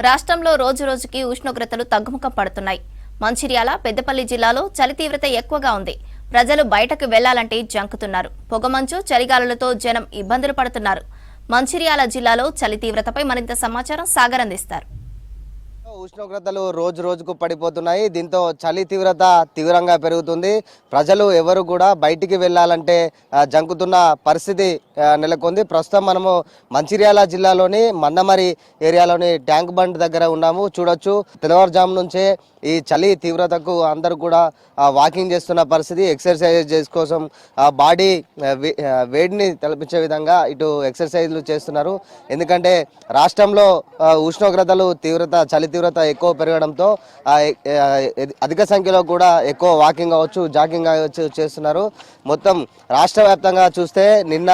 రాష్ట్రంలో రోజురోజుకి ఉష్ణోగ్రతలు తగ్గుముఖం పడుతున్నాయి. మంచిర్యాల, పెద్దపల్లి జిల్లాలో చలి తీవ్రత ఎక్కువగా ఉంది. ప్రజలు బయటకు వెళ్లాలంటే జంకుతున్నారు. పొగమంచు, చలిగాలులతో జనం ఇబ్బందులు పడుతున్నారు. మంచిర్యాల జిల్లాలో చలి తీవ్రతపై మరింత సమాచారం సాగర్ అందిస్తారు. ఉష్ణోగ్రతలు రోజు రోజుకు పడిపోతున్నాయి. దీంతో చలి తీవ్రత తీవ్రంగా పెరుగుతుంది. ప్రజలు ఎవరు కూడా బయటికి వెళ్ళాలంటే జంకుతున్న పరిస్థితి నెలకొంది. ప్రస్తుతం మనము మంచిర్యాల జిల్లాలోని మందమరి ఏరియాలోని ట్యాంక్ బండ్ దగ్గర ఉన్నాము. చూడొచ్చు, తెల్లవారుజాము నుంచే ఈ చలి తీవ్రతకు అందరూ కూడా వాకింగ్ చేస్తున్న పరిస్థితి. ఎక్సర్సైజ్ కోసం బాడీ వేడిని తలపించే విధంగా ఇటు ఎక్సర్సైజ్లు చేస్తున్నారు. ఎందుకంటే రాష్ట్రంలో ఉష్ణోగ్రతలు చలి తీవ్రత ఎక్కువ పెరగడంతో అధిక సంఖ్యలో కూడా ఎక్కువ వాకింగ్ అవ్వచ్చు, జాగింగ్ అవ్వచ్చు చేస్తున్నారు. మొత్తం రాష్ట్ర వ్యాప్తంగా చూస్తే నిన్న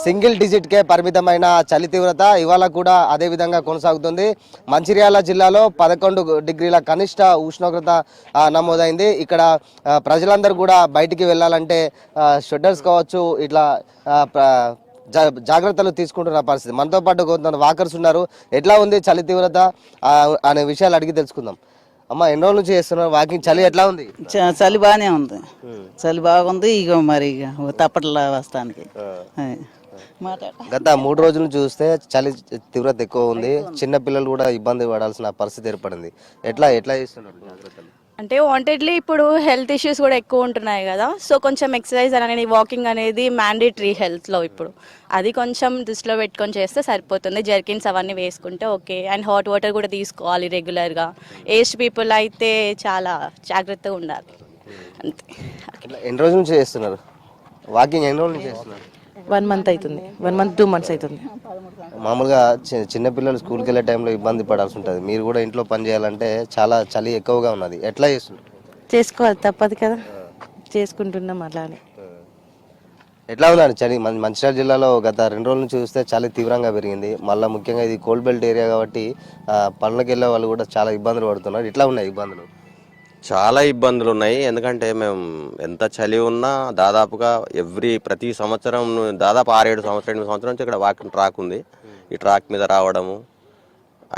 సింగిల్ డిజిట్కే పరిమితమైన చలి తీవ్రత ఇవాళ కూడా అదే విధంగా కొనసాగుతుంది. మంచిర్యాల జిల్లాలో 11 డిగ్రీల కనిష్ట ఉష్ణోగ్రత నమోదైంది. ఇక్కడ ప్రజలందరూ కూడా బయటికి వెళ్ళాలంటే షెడ్డర్స్ కావచ్చు, ఇట్లా జాగ్రత్తలు తీసుకుంటున్న పరిస్థితి. మనతో పాటు కొంత వాకర్స్ ఉన్నారు. ఎట్లా ఉంది చలి తీవ్రత అనే విషయాలు అడిగి తెలుసుకుందాం. అమ్మ, ఎన్ని రోజుల నుంచి చేస్తున్నారు వాకింగ్? చలి ఎట్లా ఉంది? చలి బాగానే ఉంది, చలి బాగుంది. ఇక మరి తప్పట్లా వస్తానికి గత 3 రోజుల నుంచి చూస్తే చలి తీవ్రత ఎక్కువ ఉంది. చిన్న పిల్లలు కూడా ఇబ్బంది పడాల్సిన పరిస్థితి ఏర్పడింది. ఎట్లా చేస్తున్నారు జాగ్రత్తలు? అంటే వాంటెడ్లీ ఇప్పుడు హెల్త్ ఇష్యూస్ కూడా ఎక్కువ ఉంటున్నాయి కదా, సో కొంచెం ఎక్సర్సైజ్ అనేది, వాకింగ్ అనేది మ్యాండేటరీ హెల్త్లో. ఇప్పుడు అది కొంచెం దృష్టిలో పెట్టుకొని చేస్తే సరిపోతుంది. జర్కిన్స్ అవన్నీ వేసుకుంటే ఓకే. అండ్ హాట్ వాటర్ కూడా తీసుకోవాలి రెగ్యులర్గా. ఏజ్డ్ పీపుల్ అయితే చాలా జాగ్రత్తగా ఉండాలి అంతే. ఎన్ని రోజుల నుంచి చేస్తున్నారు వాకింగ్? ఎన్ని రోజుల నుంచి చేస్తున్నారు? 1 month అవుతుంది, 1 month 2 months అవుతుంది. మామూలుగా చిన్నపిల్లలు స్కూల్కి వెళ్ళే టైంలో ఇబ్బంది పడాల్సి ఉంటుంది. మీరు కూడా ఇంట్లో పని చేయాలంటే చాలా చలి ఎక్కువగా ఉన్నది. ఎట్లా చేస్తున్నారు? చేసుకోవాలి, తప్పదు కదా, చేసుకుంటున్నాం అలానే. ఎట్లా ఉందండి చలి? మంచిర్యాల జిల్లాలో గత 2 రోజుల నుంచి చూస్తే చలి తీవ్రంగా పెరిగింది. మళ్ళీ ముఖ్యంగా ఇది కోల్డ్ బెల్ట్ ఏరియా కాబట్టి పనులకు వెళ్ళే వాళ్ళు కూడా చాలా ఇబ్బందులు పడుతున్నారు. ఇట్లా ఉన్నాయి ఇబ్బందులు? చాలా ఇబ్బందులు ఉన్నాయి. ఎందుకంటే మేము ఎంత చలి ఉన్నా దాదాపుగా ప్రతి సంవత్సరం దాదాపు 6-7 సంవత్సరం 8 సంవత్సరం నుంచి ఇక్కడ వాకింగ్ ట్రాక్ ఉంది. ఈ ట్రాక్ మీద రావడము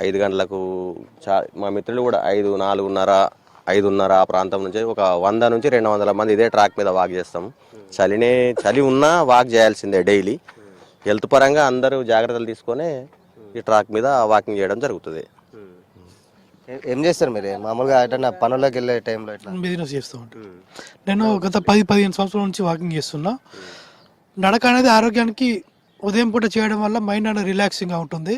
5 గంటలకు మా మిత్రులు కూడా 5:30 ఆ ప్రాంతం నుంచి ఒక 100 నుంచి 200 మంది ఇదే ట్రాక్ మీద వాక్ చేస్తాం. చలి ఉన్నా వాక్ చేయాల్సిందే డైలీ. హెల్త్ పరంగా అందరూ జాగ్రత్తలు తీసుకొని ఈ ట్రాక్ మీద వాకింగ్ చేయడం జరుగుతుంది. ఏం చేస్తారు మీరు మామూలుగా? ఎట్లా పనులకు వెళ్ళే టైంలో బిజినెస్ చేస్తూ ఉంటాను. నేను గత 10-15 సంవత్సరాల నుంచి వాకింగ్ చేస్తున్నా. నడక అనేది ఆరోగ్యానికి ఉదయం పూట చేయడం వల్ల మైండ్ అనేది రిలాక్సింగ్గా ఉంటుంది.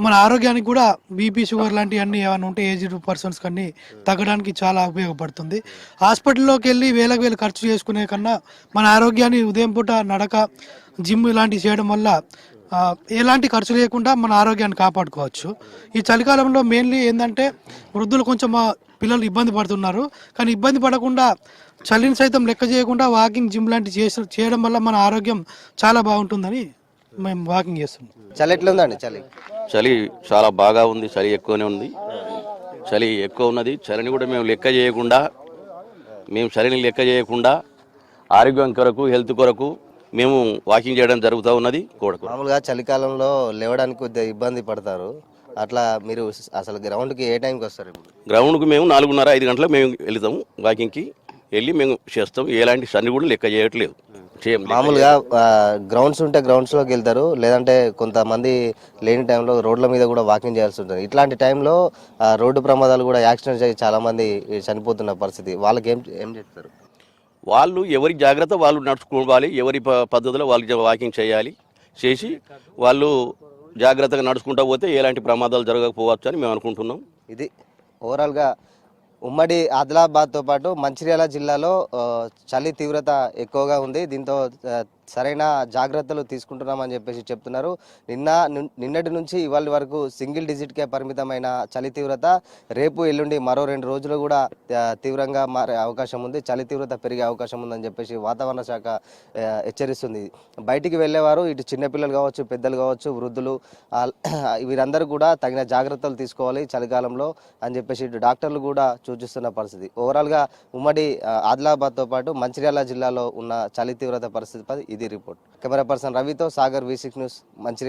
మన ఆరోగ్యానికి కూడా బీపీ, షుగర్ లాంటివన్నీ ఏమైనా ఉంటే ఏజ్డ్ పర్సన్స్ కన్నీ తగ్గడానికి చాలా ఉపయోగపడుతుంది. హాస్పిటల్లోకి వెళ్ళి వేలకు ఖర్చు చేసుకునే కన్నా మన ఆరోగ్యాన్ని ఉదయం పూట నడక, జిమ్ ఇలాంటివి చేయడం వల్ల ఎలాంటి ఖర్చు లేకుండా మన ఆరోగ్యాన్ని కాపాడుకోవచ్చు. ఈ చలికాలంలో మెయిన్లీ ఏంటంటే వృద్ధులు కొంచెం పిల్లలు ఇబ్బంది పడుతున్నారు. కానీ ఇబ్బంది పడకుండా చలిని సైతం లెక్క చేయకుండా వాకింగ్, జిమ్ లాంటివి చేయడం వల్ల మన ఆరోగ్యం చాలా బాగుంటుందని మేము వాకింగ్ చేస్తున్నాం. చలి ఎట్లా ఉందండి? చలి చాలా బాగా ఉంది. చలి ఎక్కువనే ఉంది. చలి ఎక్కువ ఉన్నది. చలిని కూడా మేము చలిని లెక్క చేయకుండా ఆరోగ్యం కొరకు, హెల్త్ కొరకు మేము వాకింగ్ చేయడం జరుగుతూ ఉన్నది. మామూలుగా చలికాలంలో లేవడానికి కొద్దిగా ఇబ్బంది పడతారు. అట్లా మీరు అసలు గ్రౌండ్కి ఏ టైంకి వస్తారు? గ్రౌండ్కి మేము 4:30-5 గంటలకు మేము వెళ్తాము. వాకింగ్కి వెళ్ళి మేము చేస్తాం. ఎలాంటి సన్ని కూడా లెక్క చేయట్లేదు. మామూలుగా గ్రౌండ్స్ ఉంటే గ్రౌండ్స్లోకి వెళ్తారు, లేదంటే కొంతమంది లేని టైంలో రోడ్ల మీద కూడా వాకింగ్ చేయాల్సి ఉంటుంది. ఇట్లాంటి టైంలో రోడ్డు ప్రమాదాలు కూడా, యాక్సిడెంట్స్ అయ్యి చాలా మంది చనిపోతున్న పరిస్థితి. వాళ్ళకి ఏం చెప్తారు? వాళ్ళు ఎవరి జాగ్రత్త వాళ్ళు నడుచుకోవాలి. ఎవరి పద్ధతిలో వాళ్ళు వాకింగ్ చేసి వాళ్ళు జాగ్రత్తగా నడుచుకుంటూ పోతే ఎలాంటి ప్రమాదాలు జరగకపోవచ్చు అని మేము అనుకుంటున్నాం. ఇది ఓవరాల్గా ఉమ్మడి ఆదిలాబాద్తో పాటు మంచిర్యాల జిల్లాలో చలి తీవ్రత ఎక్కువగా ఉంది. దీంతో సరైన జాగ్రత్తలు తీసుకుంటున్నామని చెప్పేసి చెప్తున్నారు. నిన్నటి నుంచి ఇవాళ వరకు సింగిల్ డిజిట్కే పరిమితమైన చలి తీవ్రత రేపు ఎల్లుండి మరో 2 రోజులు కూడా తీవ్రంగా మారే అవకాశం ఉంది. చలి తీవ్రత పెరిగే అవకాశం ఉందని చెప్పేసి వాతావరణ శాఖ హెచ్చరిస్తుంది. బయటికి వెళ్ళేవారు, ఇటు చిన్నపిల్లలు కావచ్చు, పెద్దలు కావచ్చు, వృద్ధులు, వీరందరూ కూడా తగిన జాగ్రత్తలు తీసుకోవాలి చలికాలంలో అని చెప్పేసి ఇటు డాక్టర్లు కూడా సూచిస్తున్న పరిస్థితి. ఓవరాల్గా ఉమ్మడి ఆదిలాబాద్తో పాటు మంచిర్యాల జిల్లాలో ఉన్న చలి తీవ్రత పరిస్థితిపై ఇది రిపోర్ట్. కెమెరా పర్సన్ రవితో సాగర్, V6 న్యూస్, మంచిర్యాల.